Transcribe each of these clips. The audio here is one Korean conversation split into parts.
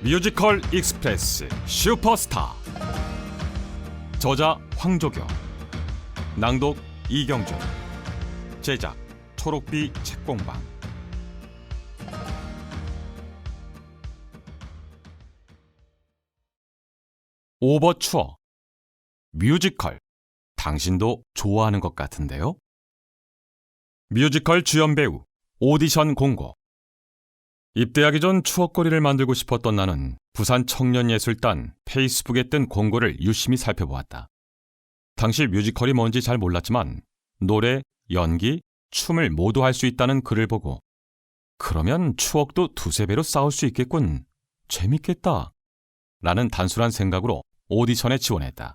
뮤지컬 익스프레스 슈퍼스타. 저자 황조교, 낭독 이경준, 제작 초록비 책공방. 오버추어. 뮤지컬. 당신도 좋아하는 것 같은데요? 뮤지컬 주연 배우 오디션 공고. 입대하기 전 추억거리를 만들고 싶었던 나는 부산 청년예술단 페이스북에 뜬 공고를 유심히 살펴보았다. 당시 뮤지컬이 뭔지 잘 몰랐지만 노래, 연기, 춤을 모두 할 수 있다는 글을 보고 그러면 추억도 두세 배로 쌓을 수 있겠군. 재밌겠다. 라는 단순한 생각으로 오디션에 지원했다.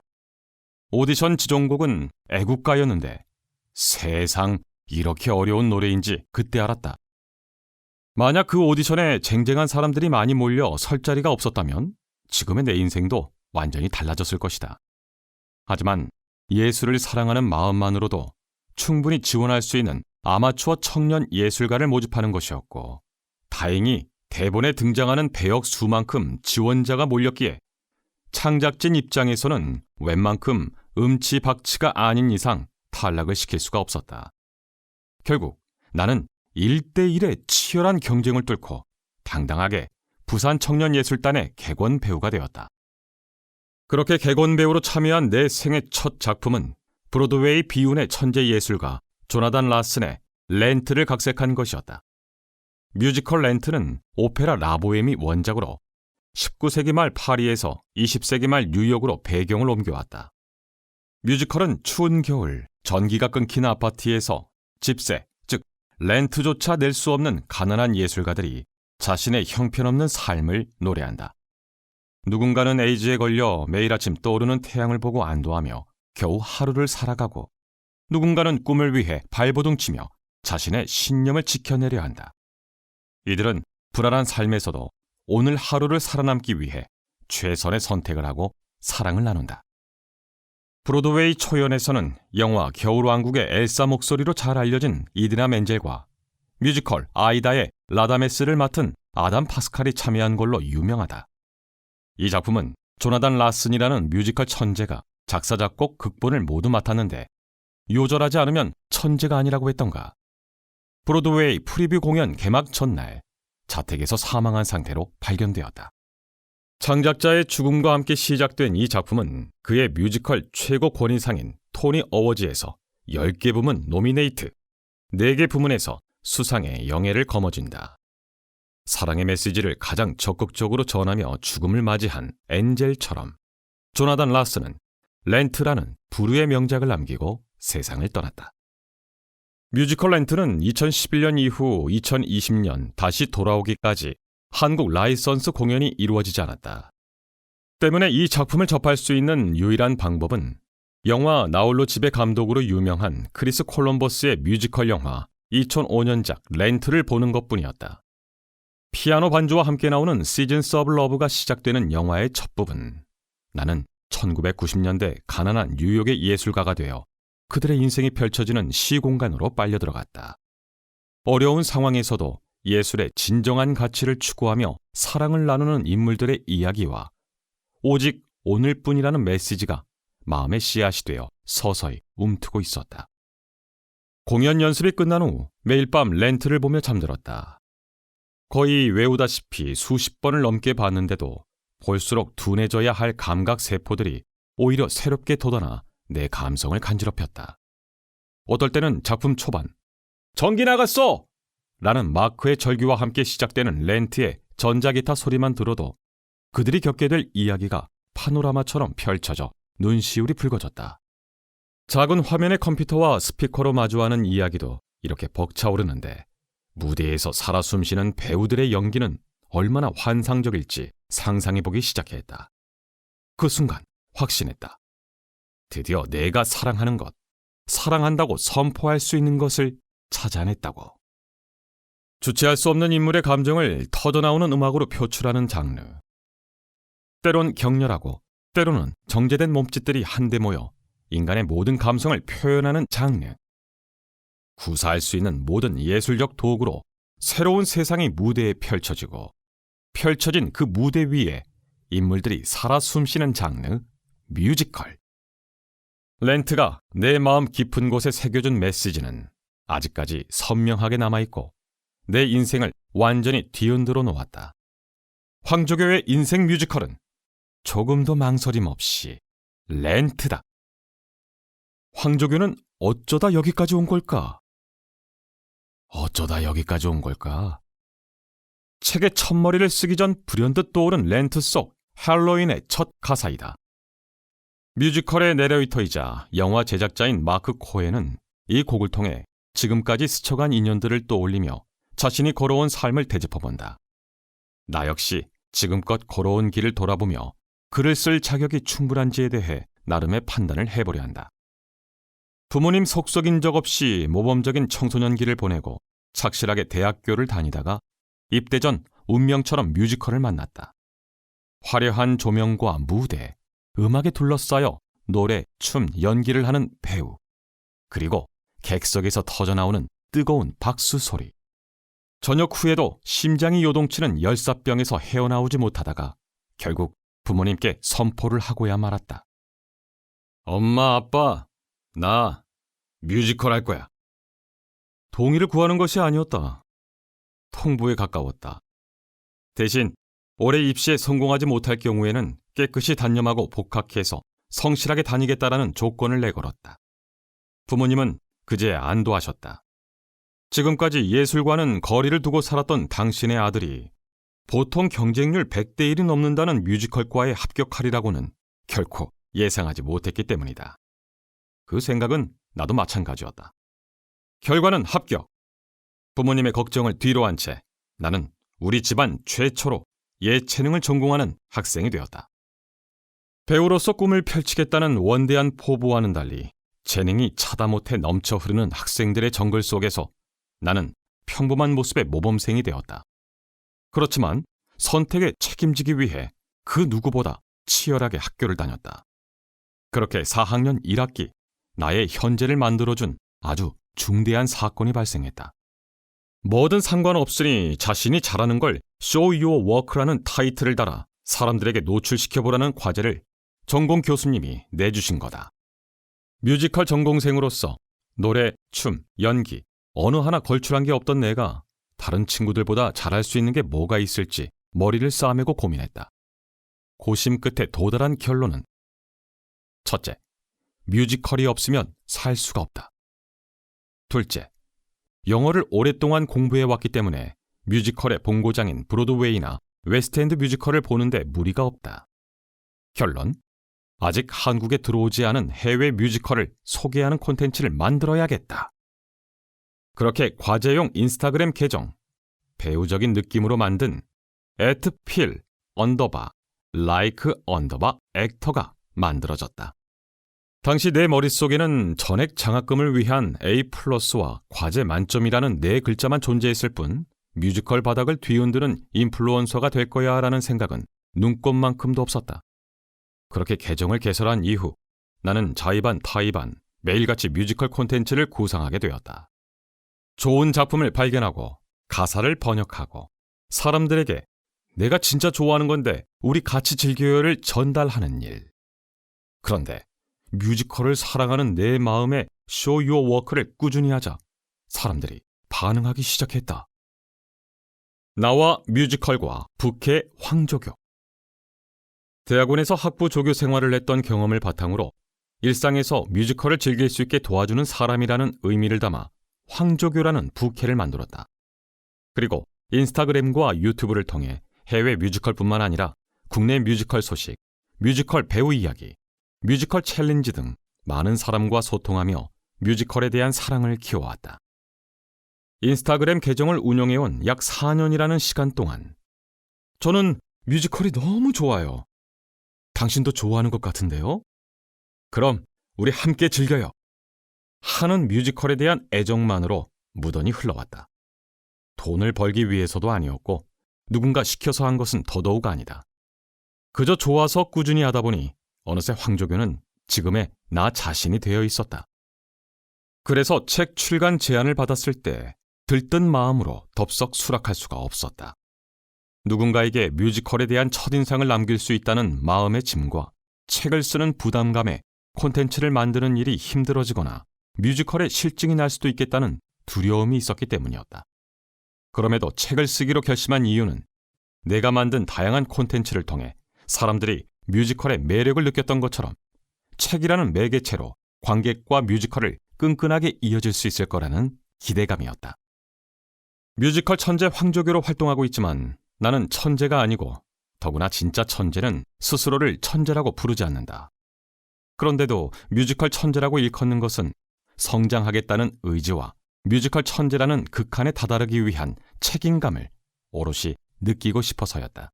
오디션 지정곡은 애국가였는데 세상, 이렇게 어려운 노래인지 그때 알았다. 만약 그 오디션에 쟁쟁한 사람들이 많이 몰려 설 자리가 없었다면 지금의 내 인생도 완전히 달라졌을 것이다. 하지만 예술을 사랑하는 마음만으로도 충분히 지원할 수 있는 아마추어 청년 예술가를 모집하는 것이었고, 다행히 대본에 등장하는 배역 수만큼 지원자가 몰렸기에 창작진 입장에서는 웬만큼 음치박치가 아닌 이상 탈락을 시킬 수가 없었다. 결국 나는 1대1의 치열한 경쟁을 뚫고 당당하게 부산 청년예술단의 객원 배우가 되었다. 그렇게 객원 배우로 참여한 내 생애 첫 작품은 브로드웨이 비운의 천재 예술가 조나단 라슨의 렌트를 각색한 것이었다. 뮤지컬 렌트는 오페라 라보엠이 원작으로 19세기 말 파리에서 20세기 말 뉴욕으로 배경을 옮겨왔다. 뮤지컬은 추운 겨울 전기가 끊긴 아파트에서 집세, 즉 렌트조차 낼 수 없는 가난한 예술가들이 자신의 형편없는 삶을 노래한다. 누군가는 에이즈에 걸려 매일 아침 떠오르는 태양을 보고 안도하며 겨우 하루를 살아가고, 누군가는 꿈을 위해 발버둥치며 자신의 신념을 지켜내려 한다. 이들은 불안한 삶에서도 오늘 하루를 살아남기 위해 최선의 선택을 하고 사랑을 나눈다. 브로드웨이 초연에서는 영화 겨울왕국의 엘사 목소리로 잘 알려진 이디나 멘젤과 뮤지컬 아이다의 라다메스를 맡은 아담 파스칼이 참여한 걸로 유명하다. 이 작품은 조나단 라슨이라는 뮤지컬 천재가 작사, 작곡, 극본을 모두 맡았는데 요절하지 않으면 천재가 아니라고 했던가. 브로드웨이 프리뷰 공연 개막 전날 자택에서 사망한 상태로 발견되었다. 창작자의 죽음과 함께 시작된 이 작품은 그의 뮤지컬 최고 권위상인 토니 어워즈에서 10개 부문 노미네이트, 4개 부문에서 수상의 영예를 거머쥔다. 사랑의 메시지를 가장 적극적으로 전하며 죽음을 맞이한 엔젤처럼 조나단 라슨은 렌트라는 부류의 명작을 남기고 세상을 떠났다. 뮤지컬 렌트는 2011년 이후 2020년 다시 돌아오기까지 한국 라이선스 공연이 이루어지지 않았다. 때문에 이 작품을 접할 수 있는 유일한 방법은 영화 나홀로 집의 감독으로 유명한 크리스 콜럼버스의 뮤지컬 영화 2005년작 렌트를 보는 것뿐이었다. 피아노 반주와 함께 나오는 시즌스 오브 러브가 시작되는 영화의 첫 부분, 나는 1990년대 가난한 뉴욕의 예술가가 되어 그들의 인생이 펼쳐지는 시공간으로 빨려 들어갔다. 어려운 상황에서도 예술의 진정한 가치를 추구하며 사랑을 나누는 인물들의 이야기와 오직 오늘뿐이라는 메시지가 마음의 씨앗이 되어 서서히 움트고 있었다. 공연 연습이 끝난 후 매일 밤 렌트를 보며 잠들었다. 거의 외우다시피 수십 번을 넘게 봤는데도 볼수록 둔해져야 할 감각 세포들이 오히려 새롭게 돋아나 내 감성을 간지럽혔다. 어떨 때는 작품 초반, 전기 나갔어! 라는 마크의 절규와 함께 시작되는 렌트의 전자기타 소리만 들어도 그들이 겪게 될 이야기가 파노라마처럼 펼쳐져 눈시울이 붉어졌다. 작은 화면의 컴퓨터와 스피커로 마주하는 이야기도 이렇게 벅차오르는데 무대에서 살아 숨쉬는 배우들의 연기는 얼마나 환상적일지 상상해보기 시작했다. 그 순간 확신했다. 드디어 내가 사랑하는 것, 사랑한다고 선포할 수 있는 것을 찾아냈다고. 주체할 수 없는 인물의 감정을 터져나오는 음악으로 표출하는 장르. 때론 격렬하고 때로는 정제된 몸짓들이 한데 모여 인간의 모든 감성을 표현하는 장르. 구사할 수 있는 모든 예술적 도구로 새로운 세상이 무대에 펼쳐지고 펼쳐진 그 무대 위에 인물들이 살아 숨쉬는 장르, 뮤지컬. 렌트가 내 마음 깊은 곳에 새겨준 메시지는 아직까지 선명하게 남아있고 내 인생을 완전히 뒤흔들어 놓았다. 황조교의 인생 뮤지컬은 조금도 망설임 없이 렌트다. 황조교는 어쩌다 여기까지 온 걸까? 어쩌다 여기까지 온 걸까? 책의 첫머리를 쓰기 전 불현듯 떠오른 렌트 속 할로윈의 첫 가사이다. 뮤지컬의 내레이터이자 영화 제작자인 마크 코엔은 이 곡을 통해 지금까지 스쳐간 인연들을 떠올리며 자신이 걸어온 삶을 되짚어본다. 나 역시 지금껏 걸어온 길을 돌아보며 글을 쓸 자격이 충분한지에 대해 나름의 판단을 해보려 한다. 부모님 속썩인 적 없이 모범적인 청소년기를 보내고 착실하게 대학교를 다니다가 입대 전 운명처럼 뮤지컬을 만났다. 화려한 조명과 무대, 음악에 둘러싸여 노래, 춤, 연기를 하는 배우, 그리고 객석에서 터져나오는 뜨거운 박수 소리. 저녁 후에도 심장이 요동치는 열사병에서 헤어나오지 못하다가 결국 부모님께 선포를 하고야 말았다. 엄마, 아빠, 나 뮤지컬 할 거야. 동의를 구하는 것이 아니었다. 통보에 가까웠다. 대신 올해 입시에 성공하지 못할 경우에는 깨끗이 단념하고 복학해서 성실하게 다니겠다라는 조건을 내걸었다. 부모님은 그제야 안도하셨다. 지금까지 예술과는 거리를 두고 살았던 당신의 아들이 보통 경쟁률 100대 1이 넘는다는 뮤지컬과에 합격하리라고는 결코 예상하지 못했기 때문이다. 그 생각은 나도 마찬가지였다. 결과는 합격. 부모님의 걱정을 뒤로 한 채 나는 우리 집안 최초로 예체능을 전공하는 학생이 되었다. 배우로서 꿈을 펼치겠다는 원대한 포부와는 달리 재능이 차다 못해 넘쳐 흐르는 학생들의 정글 속에서 나는 평범한 모습의 모범생이 되었다. 그렇지만 선택에 책임지기 위해 그 누구보다 치열하게 학교를 다녔다. 그렇게 4학년 1학기 나의 현재를 만들어준 아주 중대한 사건이 발생했다. 뭐든 상관없으니 자신이 잘하는 걸 Show Your Work라는 타이틀을 달아 사람들에게 노출시켜보라는 과제를 전공 교수님이 내주신 거다. 뮤지컬 전공생으로서 노래, 춤, 연기 어느 하나 걸출한 게 없던 내가 다른 친구들보다 잘할 수 있는 게 뭐가 있을지 머리를 싸매고 고민했다. 고심 끝에 도달한 결론은 첫째, 뮤지컬이 없으면 살 수가 없다. 둘째, 영어를 오랫동안 공부해왔기 때문에 뮤지컬의 본고장인 브로드웨이나 웨스트엔드 뮤지컬을 보는데 무리가 없다. 결론, 아직 한국에 들어오지 않은 해외 뮤지컬을 소개하는 콘텐츠를 만들어야겠다. 그렇게 과제용 인스타그램 계정, 배우적인 느낌으로 만든 @feel_like_actor가 만들어졌다. 당시 내 머릿속에는 전액 장학금을 위한 A+와 과제 만점이라는 네 글자만 존재했을 뿐 뮤지컬 바닥을 뒤흔드는 인플루언서가 될 거야 라는 생각은 눈꼽만큼도 없었다. 그렇게 계정을 개설한 이후 나는 자의반 타의반 매일같이 뮤지컬 콘텐츠를 구상하게 되었다. 좋은 작품을 발견하고 가사를 번역하고 사람들에게 내가 진짜 좋아하는 건데 우리 같이 즐겨요를 전달하는 일. 그런데 뮤지컬을 사랑하는 내 마음에 Show Your Work를 꾸준히 하자 사람들이 반응하기 시작했다. 나와 뮤지컬과 부캐 황조교. 대학원에서 학부 조교 생활을 했던 경험을 바탕으로 일상에서 뮤지컬을 즐길 수 있게 도와주는 사람이라는 의미를 담아 황조교라는 부캐를 만들었다. 그리고 인스타그램과 유튜브를 통해 해외 뮤지컬뿐만 아니라 국내 뮤지컬 소식, 뮤지컬 배우 이야기, 뮤지컬 챌린지 등 많은 사람과 소통하며 뮤지컬에 대한 사랑을 키워왔다. 인스타그램 계정을 운영해온 약 4년이라는 시간 동안 저는 뮤지컬이 너무 좋아요. 당신도 좋아하는 것 같은데요? 그럼 우리 함께 즐겨요. 하는 뮤지컬에 대한 애정만으로 무던히 흘러왔다. 돈을 벌기 위해서도 아니었고 누군가 시켜서 한 것은 더더욱 아니다. 그저 좋아서 꾸준히 하다 보니 어느새 황조교는 지금의 나 자신이 되어 있었다. 그래서 책 출간 제안을 받았을 때 들뜬 마음으로 덥석 수락할 수가 없었다. 누군가에게 뮤지컬에 대한 첫인상을 남길 수 있다는 마음의 짐과 책을 쓰는 부담감에 콘텐츠를 만드는 일이 힘들어지거나 뮤지컬에 실증이 날 수도 있겠다는 두려움이 있었기 때문이었다. 그럼에도 책을 쓰기로 결심한 이유는 내가 만든 다양한 콘텐츠를 통해 사람들이 뮤지컬의 매력을 느꼈던 것처럼 책이라는 매개체로 관객과 뮤지컬을 끈끈하게 이어질 수 있을 거라는 기대감이었다. 뮤지컬 천재 황조교로 활동하고 있지만 나는 천재가 아니고 더구나 진짜 천재는 스스로를 천재라고 부르지 않는다. 그런데도 뮤지컬 천재라고 일컫는 것은 성장하겠다는 의지와 뮤지컬 천재라는 극한에 다다르기 위한 책임감을 오롯이 느끼고 싶어서였다.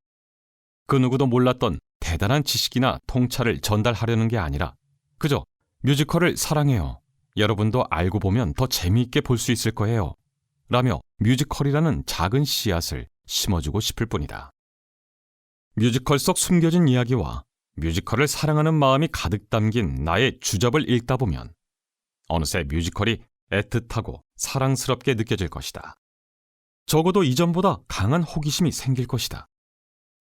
그 누구도 몰랐던 대단한 지식이나 통찰을 전달하려는 게 아니라 그저 뮤지컬을 사랑해요. 여러분도 알고 보면 더 재미있게 볼 수 있을 거예요. 라며 뮤지컬이라는 작은 씨앗을 심어주고 싶을 뿐이다. 뮤지컬 속 숨겨진 이야기와 뮤지컬을 사랑하는 마음이 가득 담긴 나의 주접을 읽다 보면 어느새 뮤지컬이 애틋하고 사랑스럽게 느껴질 것이다. 적어도 이전보다 강한 호기심이 생길 것이다.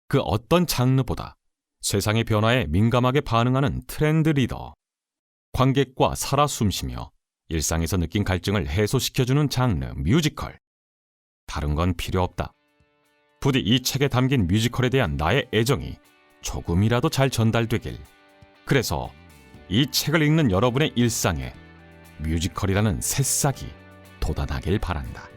그 어떤 장르보다 세상의 변화에 민감하게 반응하는 트렌드 리더, 관객과 살아 숨쉬며 일상에서 느낀 갈증을 해소시켜주는 장르 뮤지컬. 다른 건 필요 없다. 부디 이 책에 담긴 뮤지컬에 대한 나의 애정이 조금이라도 잘 전달되길. 그래서 이 책을 읽는 여러분의 일상에 뮤지컬이라는 새싹이 돋아나길 바란다.